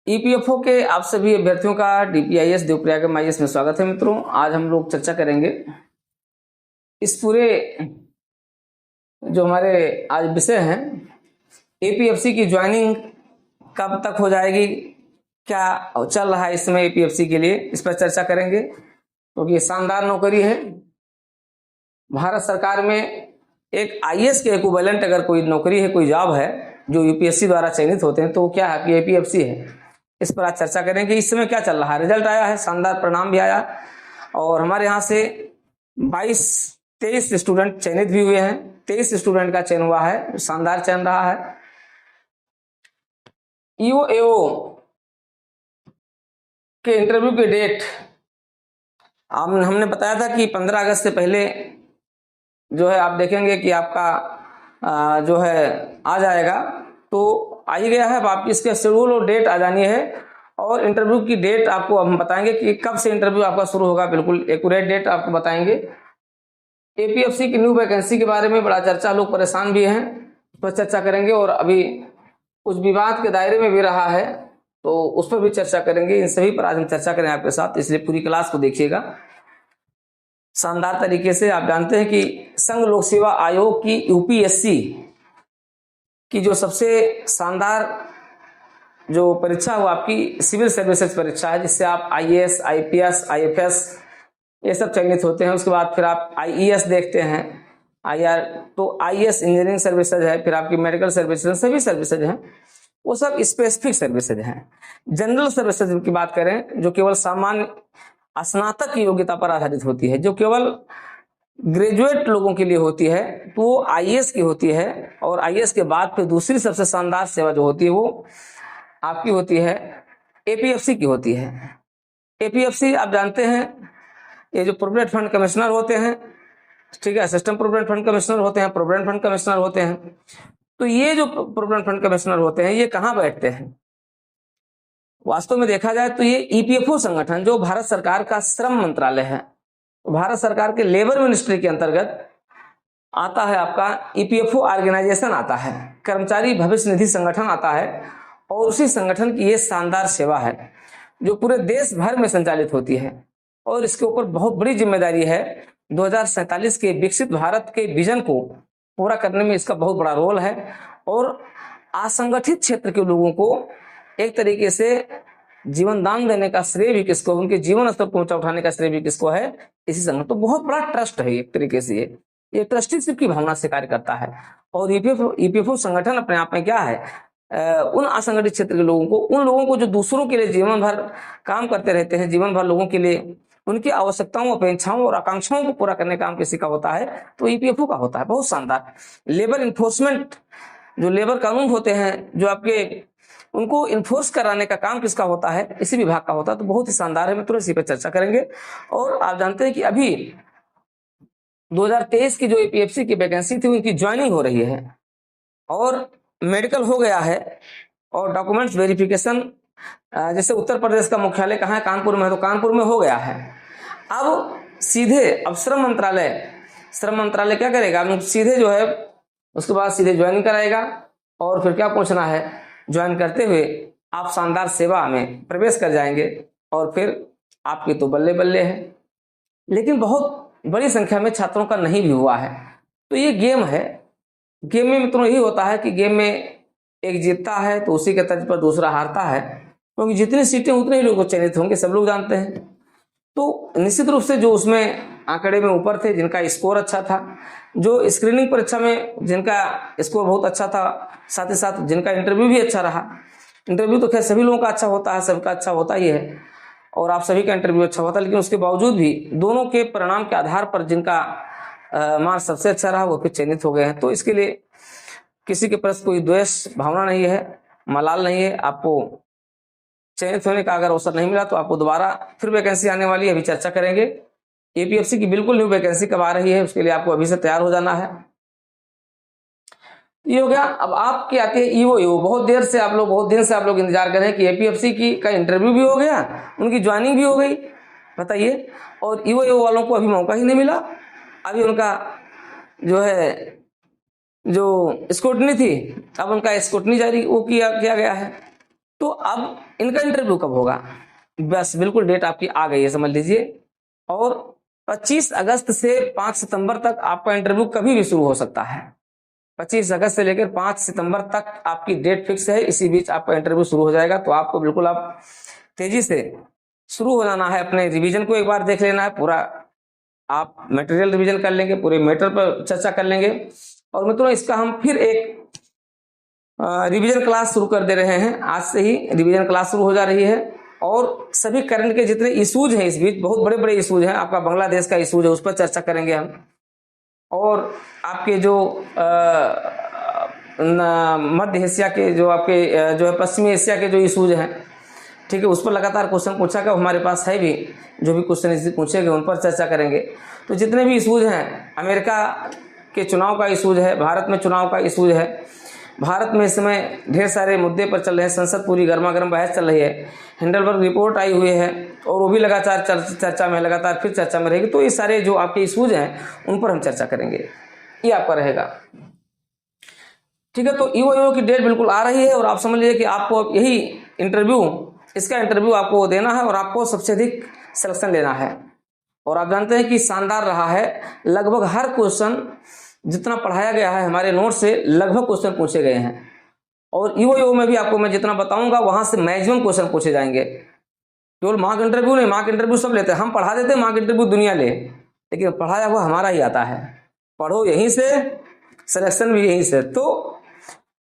EPFO के आप सभी अभ्यर्थियों का डीपीआईएस देवप्रयाग MIS में स्वागत है। मित्रों, आज हम लोग चर्चा करेंगे इस पूरे जो हमारे आज विषय हैं, एपीएफसी की ज्वाइनिंग कब तक हो जाएगी, क्या चल रहा है इस समय एपीएफसी के लिए, इस पर चर्चा करेंगे। क्योंकि ये शानदार नौकरी है। भारत सरकार में एक आईएएस के इक्विवेलेंट अगर कोई नौकरी है, कोई जॉब है जो यूपीएससी द्वारा चयनित होते हैं, तो वो क्या है कि एपीएफसी है। इस पर आज चर्चा करेंगे इस समय क्या चल रहा है। रिजल्ट आया है, शानदार परिणाम भी आया और हमारे यहाँ से 23 स्टूडेंट चयनित भी हुए हैं। 23 स्टूडेंट का चयन हुआ है, शानदार चयन रहा है। ईओएओ के इंटरव्यू की डेट हमने बताया था कि 15 अगस्त से पहले जो है आप देखेंगे कि आपका जो है आ जाएगा, तो आ ही गया है। अब आपकी इसके शेड्यूल और डेट आ जानी है और इंटरव्यू की डेट आपको हम बताएंगे कि कब से इंटरव्यू आपका शुरू होगा, बिल्कुल एक्यूरेट डेट आपको बताएंगे। एपीएफसी की न्यू वैकेंसी के बारे में बड़ा चर्चा, लोग परेशान भी हैं, उस पर चर्चा करेंगे और अभी कुछ विवाद के दायरे में भी रहा है तो उस पर भी चर्चा करेंगे। इन सभी पर आज हम चर्चा करें आपके साथ, इसलिए पूरी क्लास को देखिएगा शानदार तरीके से। आप जानते हैं कि संघ लोक सेवा आयोग की यूपीएससी की जो सबसे शानदार जो परीक्षा वो आपकी सिविल सर्विसेज परीक्षा है, जिससे आप आईएएस, आईपीएस, आईएफएस ये सब चयनित होते हैं। उसके बाद फिर आप आईईएस देखते हैं, आईआर, तो आईएएस इंजीनियरिंग सर्विसेज है, फिर आपकी मेडिकल सर्विसेज, सभी सर्विसेज हैं वो सब स्पेसिफिक सर्विसेज हैं। जनरल सर्विसेज की बात करें जो केवल सामान्य स्नातक की योग्यता पर आधारित होती है, जो केवल ग्रेजुएट लोगों के लिए होती है, तो वो आईएएस की होती है। और आईएएस के बाद फिर दूसरी सबसे शानदार सेवा जो होती है वो आपकी होती है एपीएफसी की होती है। एपीएफसी आप जानते हैं ये जो प्रोविडेंट फंड कमिश्नर होते हैं, ठीक है, असिस्टेंट प्रोविडेंट फंड कमिश्नर होते हैं, प्रोविडेंट फंड कमिश्नर होते हैं। तो ये जो प्रोविडेंट फंड कमिश्नर होते हैं ये कहाँ बैठते हैं? वास्तव में देखा जाए तो ये ईपीएफओ संगठन जो भारत सरकार का श्रम मंत्रालय है, भारत सरकार के लेबर मिनिस्ट्री के अंतर्गत आता है। आपका ईपीएफओ ऑर्गेनाइजेशन आता है, कर्मचारी भविष्य निधि संगठन आता है और उसी संगठन की ये शानदार सेवा है जो पूरे देश भर में संचालित होती है। और इसके ऊपर बहुत बड़ी जिम्मेदारी है। 2047 के विकसित भारत के विजन को पूरा करने में इसका बहुत बड़ा रोल है। और असंगठित क्षेत्र के लोगों को एक तरीके से जीवन दान देने का श्रेय भी किसको, उनके जीवन स्तर को ऊंचा उठाने का श्रेय भी किसको है? इसी संगठन। तो बहुत बड़ा ट्रस्ट है एक तरीके से, ये ट्रस्टीशिप की भावना से कार्य करता है। और ईपीएफओ संगठन अपने आप में क्या है, उन असंगठित क्षेत्र के लोगों को, उन लोगों को जो दूसरों के लिए जीवन भर काम करते रहते हैं, जीवन भर लोगों के लिए उनकी आवश्यकताओं, अपेक्षाओं और आकांक्षाओं को पूरा करने का काम किसी का होता है? तो ईपीएफओ का होता है। बहुत शानदार। लेबर इन्फोर्समेंट, जो लेबर कानून होते हैं जो आपके, उनको इन्फोर्स कराने का काम किसका होता है? इसी विभाग का होता है। तो बहुत ही शानदार है मित्रों, इसी पर चर्चा करेंगे। और आप जानते हैं कि अभी 2023 की जो एपीएफसी की वैकेंसी थी उनकी ज्वाइनिंग हो रही है और मेडिकल हो गया है और डॉक्यूमेंट्स वेरिफिकेशन, जैसे उत्तर प्रदेश का मुख्यालय कहाँ है? कानपुर में है, तो कानपुर में हो गया है। अब सीधे अब श्रम मंत्रालय क्या करेगा? अब सीधे जो है उसके बाद सीधे ज्वाइनिंग कराएगा और फिर क्या पूछना है, ज्वाइन करते हुए आप शानदार सेवा में प्रवेश कर जाएंगे और फिर आपकी तो बल्ले बल्ले है। लेकिन बहुत बड़ी संख्या में छात्रों का नहीं भी हुआ है। तो ये गेम है। गेम में मित्रों यही होता है कि गेम में एक जीतता है तो उसी के तर्ज पर दूसरा हारता है, क्योंकि जितनी सीटें उतने ही लोग चयनित होंगे, सब लोग जानते हैं। तो निश्चित रूप से जो उसमें आंकड़े में ऊपर थे, जिनका स्कोर अच्छा था, जो स्क्रीनिंग परीक्षा में जिनका स्कोर बहुत अच्छा था, साथ ही साथ जिनका इंटरव्यू भी अच्छा रहा। इंटरव्यू तो खैर सभी लोगों का अच्छा होता है, सबका अच्छा होता ही है और आप सभी का इंटरव्यू अच्छा होता है, लेकिन उसके बावजूद भी दोनों के परिणाम के आधार पर जिनका मार्क्स सबसे अच्छा रहा वो फिर चयनित हो गए हैं। तो इसके लिए किसी के प्रति कोई द्वेष भावना नहीं है, मलाल नहीं है। आपको चयनित होने का अगर अवसर नहीं मिला तो आपको दोबारा फिर वैकेंसी आने वाली है, अभी चर्चा करेंगे। एपीएफसी की बिल्कुल न्यू वैकेंसी कब आ रही है उसके लिए आपको अभी से तैयार हो जाना है। ये हो गया। अब आपकी आती है ईओ। बहुत दिन से आप लोग इंतजार कर रहे हैं कि एपीएफसी की का इंटरव्यू भी हो गया, उनकी ज्वाइनिंग भी हो गई, बताइए। और ईओ वालों को अभी मौका ही नहीं मिला। अभी उनका जो है जो स्क्रूटनी थी, अब उनका स्क्रूटनी जारी वो किया गया है। तो अब इनका इंटरव्यू कब होगा, बस बिल्कुल डेट आपकी आ गई है, समझ लीजिए। और 25 अगस्त से 5 सितंबर तक आपका इंटरव्यू कभी भी शुरू हो सकता है। 25 अगस्त से लेकर 5 सितंबर तक आपकी डेट फिक्स है, इसी बीच आपका इंटरव्यू शुरू हो जाएगा। तो आपको बिल्कुल आप तेजी से शुरू हो जाना है, अपने रिवीजन को एक बार देख लेना है पूरा, आप मटेरियल रिवीजन कर लेंगे, पूरे मैटर पर चर्चा कर लेंगे। और मित्रों इसका हम फिर एक रिवीजन क्लास शुरू कर दे रहे हैं, आज से ही रिवीजन क्लास शुरू हो जा रही है। और सभी करंट के जितने इशूज हैं, इस बीच बहुत बड़े बड़े इशूज हैं, आपका बांग्लादेश का इशूज है उस पर चर्चा करेंगे हम, और आपके जो मध्य एशिया के जो आपके जो है पश्चिमी एशिया के जो इशूज हैं, ठीक है, उस पर लगातार क्वेश्चन पूछा गया, हमारे पास है भी, जो भी क्वेश्चन पूछे गए उन पर चर्चा करेंगे। तो जितने भी इशूज हैं, अमेरिका के चुनाव का इशूज है, भारत में चुनाव का इशूज है, भारत में इस समय ढेर सारे मुद्दे पर चल रहे हैं, संसद पूरी गर्मा गर्म बहस चल रही है, हिंडलबर्ग रिपोर्ट आई हुई है और वो भी लगातार चर्चा में, लगातार फिर चर्चा में रहेगी। तो ये सारे जो आपके इशूज हैं उन पर हम चर्चा करेंगे, ये आपका रहेगा, ठीक है। तो ईओ की डेट बिल्कुल आ रही है और आप समझ लीजिए कि आपको यही इंटरव्यू, इसका इंटरव्यू आपको देना है और आपको सबसे अधिक सिलेक्शन लेना है। और आप जानते हैं कि शानदार रहा है, लगभग हर क्वेश्चन जितना पढ़ाया गया है हमारे नोट से लगभग क्वेश्चन पूछे गए हैं। और ईओ में भी आपको मैं जितना बताऊंगा वहां से मैक्सिमम क्वेश्चन पूछे जाएंगे। केवल मार्क इंटरव्यू नहीं, मार्क इंटरव्यू सब लेते हैं, हम पढ़ा देते हैं, मार्क इंटरव्यू दुनिया ले, लेकिन पढ़ाया हुआ हमारा ही आता है। पढ़ो यहीं से, सिलेक्शन भी यहीं से। तो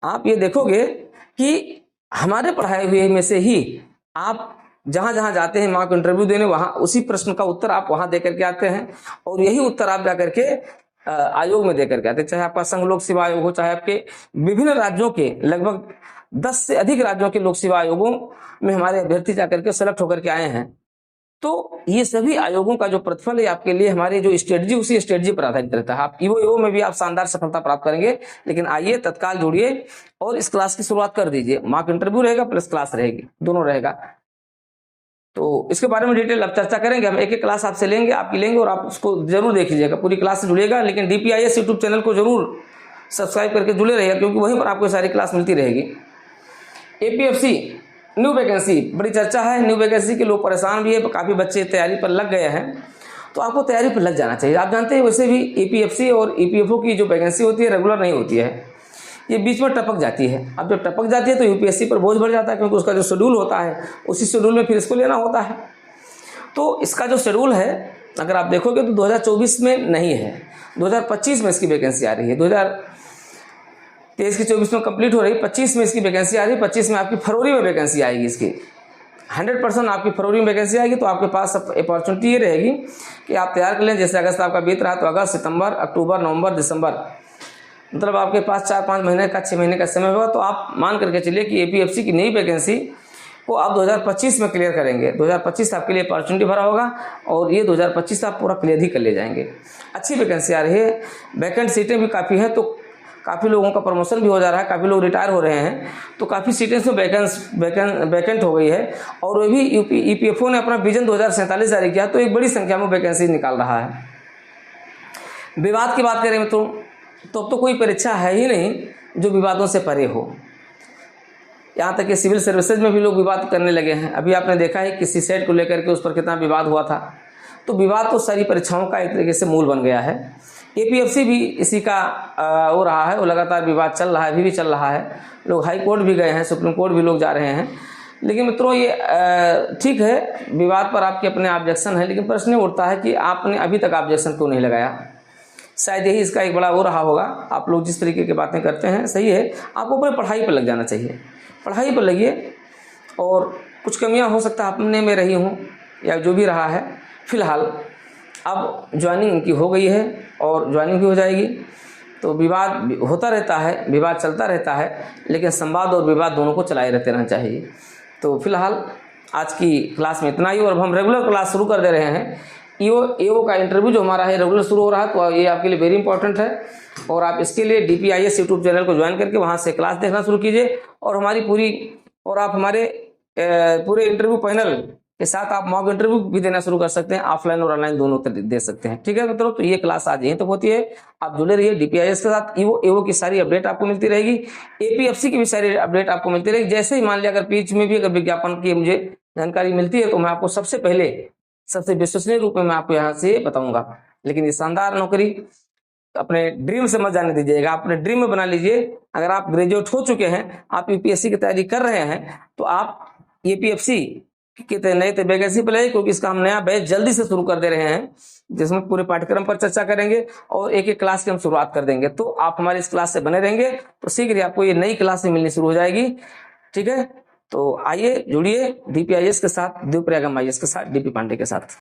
आप ये देखोगे कि हमारे पढ़ाए हुए में से ही आप जहां जहां जाते हैं मार्क इंटरव्यू देने, वहां उसी प्रश्न का उत्तर आप वहां दे करके आते हैं और यही उत्तर आप जाकर के आयोग में देकर के आते हैं। चाहे आपका संघ लोक सेवा आयोग हो, चाहे आपके विभिन्न राज्यों के लगभग 10 से अधिक राज्यों के लोक सेवा आयोगों में हमारे अभ्यर्थी जाकर के सेलेक्ट होकर के आए हैं। तो ये सभी आयोगों का जो प्रतिफल है आपके लिए हमारी जो स्ट्रेटजी, उसी स्ट्रेटजी पर आधारित रहता है। आप ईओ में भी आप शानदार सफलता प्राप्त करेंगे। लेकिन आइए तत्काल जुड़िए और इस क्लास की शुरुआत कर दीजिए। मार्क इंटरव्यू रहेगा प्लस क्लास रहेगी, दोनों रहेगा। तो इसके बारे में डिटेल अब चर्चा करेंगे, हम एक एक क्लास आपसे लेंगे, आपकी लेंगे और आप उसको जरूर देख लीजिएगा, पूरी क्लास से जुड़िएगा। लेकिन DPIS यूट्यूब चैनल को जरूर सब्सक्राइब करके जुड़े रहिएगा, क्योंकि वहीं पर आपको सारी क्लास मिलती रहेगी। APFC न्यू वैकेंसी, बड़ी चर्चा है न्यू वैकेंसी के, लोग परेशान भी है, काफ़ी बच्चे तैयारी पर लग गए हैं। तो आपको तैयारी पर लग जाना चाहिए। आप जानते हैं वैसे भी APFC और EPFO की जो वैकेंसी होती है रेगुलर नहीं होती है, ये बीच में टपक जाती है। अब जब टपक जाती है तो UPSC पर बोझ बढ़ जाता है, क्योंकि उसका जो शेड्यूल होता है उसी शेड्यूल में फिर इसको लेना होता है। तो इसका जो शेड्यूल है अगर आप देखोगे तो 2024 में नहीं है, 2025 में इसकी वैकेंसी आ रही है। 2023 की 24 में कंप्लीट हो रही, 25 में इसकी वैकेंसी आ रही है। 25 में आपकी फरवरी में वैकेंसी आएगी इसकी, 100% आपकी फरवरी में वैकेंसी आएगी। तो आपके पास अपॉर्चुनिटी ये रहेगी कि आप तैयार कर लें। जैसे अगस्त आपका बीत रहा है तो अगस्त, सितंबर, अक्टूबर, नवंबर, दिसंबर, मतलब आपके पास 4-5 महीने का, 6 महीने का समय होगा। तो आप मान करके चलिए कि APFC की नई वैकेंसी को आप 2025 में क्लियर करेंगे। 2025 आपके लिए अपॉर्चुनिटी भरा होगा और ये 2025 आप पूरा क्लियर ही कर ले जाएंगे। अच्छी वैकेंसी आ रही है, वैकेंट सीटें भी काफ़ी हैं, तो काफ़ी लोगों का प्रमोशन भी हो जा रहा है, काफ़ी लोग रिटायर हो रहे हैं, तो काफ़ी सीटें इसमें वैकेंट हो गई है। और वो भी EPFO ने अपना विजन 2047 जारी किया, तो एक बड़ी संख्या में वैकेंसी निकाल रहा है। विवाद की बात करें तो अब तो कोई परीक्षा है ही नहीं जो विवादों से परे हो। यहाँ तक कि सिविल सर्विसेज में भी लोग विवाद करने लगे हैं। अभी आपने देखा है कि CSET को लेकर के उस पर कितना विवाद हुआ था। तो विवाद तो सारी परीक्षाओं का एक तरीके से मूल बन गया है। APFC भी इसी का हो रहा है, वो लगातार विवाद चल रहा है, अभी भी चल रहा है। लोग हाई कोर्ट भी गए हैं, सुप्रीम कोर्ट भी लोग जा रहे हैं। लेकिन मित्रों ये ठीक है, विवाद पर आपके अपने ऑब्जेक्शन है, लेकिन प्रश्न उठता है कि आपने अभी तक ऑब्जेक्शन क्यों नहीं लगाया। शायद यही इसका एक बड़ा वो रहा होगा। आप लोग जिस तरीके की बातें करते हैं सही है, आपको अपने पढ़ाई पर लग जाना चाहिए, पढ़ाई पर लगिए। और कुछ कमियां हो सकता है अपने में रही हूँ या जो भी रहा है, फिलहाल अब ज्वाइनिंग इनकी हो गई है और ज्वाइनिंग भी हो जाएगी। तो विवाद होता रहता है, विवाद चलता रहता है, लेकिन संवाद और विवाद दोनों को चलाए रहते रहना चाहिए। तो फिलहाल आज की क्लास में इतना ही, और अब हम रेगुलर क्लास शुरू कर दे रहे हैं। EO का इंटरव्यू जो हमारा है रेगुलर शुरू हो रहा है, तो ये आपके लिए वेरी इंपॉर्टेंट है। और आप इसके लिए DPIS यूट्यूब चैनल को ज्वाइन करके वहाँ से क्लास देखना शुरू कीजिए। और हमारी पूरी, और आप हमारे पूरे इंटरव्यू पैनल के साथ आप मॉक इंटरव्यू भी देना शुरू कर सकते हैं, ऑफलाइन और ऑनलाइन दोनों दे सकते हैं। ठीक है मित्रों, तो ये क्लास आज यहीं तक होती है। आप जुड़े रहिए डीपीआईएस के साथ। ईवो की सारी अपडेट आपको मिलती रहेगी, एपीएफसी की भी सारी अपडेट आपको मिलती रहेगी। जैसे ही मान लिया अगर पीच में भी अगर विज्ञापन की मुझे जानकारी मिलती है तो मैं आपको सबसे पहले, सबसे विश्वसनीय रूप में मैं आपको यहाँ से बताऊंगा। लेकिन ये शानदार नौकरी अपने ड्रीम से मत जाने दीजिएगा, अपने ड्रीम में बना लीजिए। अगर आप ग्रेजुएट हो चुके हैं, आप यूपीएससी की तैयारी कर रहे हैं, तो आप एपीएफसी के नए वैकेंसी पर लाइए, क्योंकि इसका हम नया बैच जल्दी से शुरू कर दे रहे हैं, जिसमें पूरे पाठ्यक्रम पर चर्चा करेंगे और एक एक क्लास की हम शुरुआत कर देंगे। तो आप हमारी इस क्लास से बने रहेंगे तो शीघ्र ही आपको ये नई क्लास मिलनी शुरू हो जाएगी। ठीक है, तो आइए जुड़िए डीपीआईएस के साथ, देवप्रयाग आईएएस के साथ, डीपी पांडे के साथ।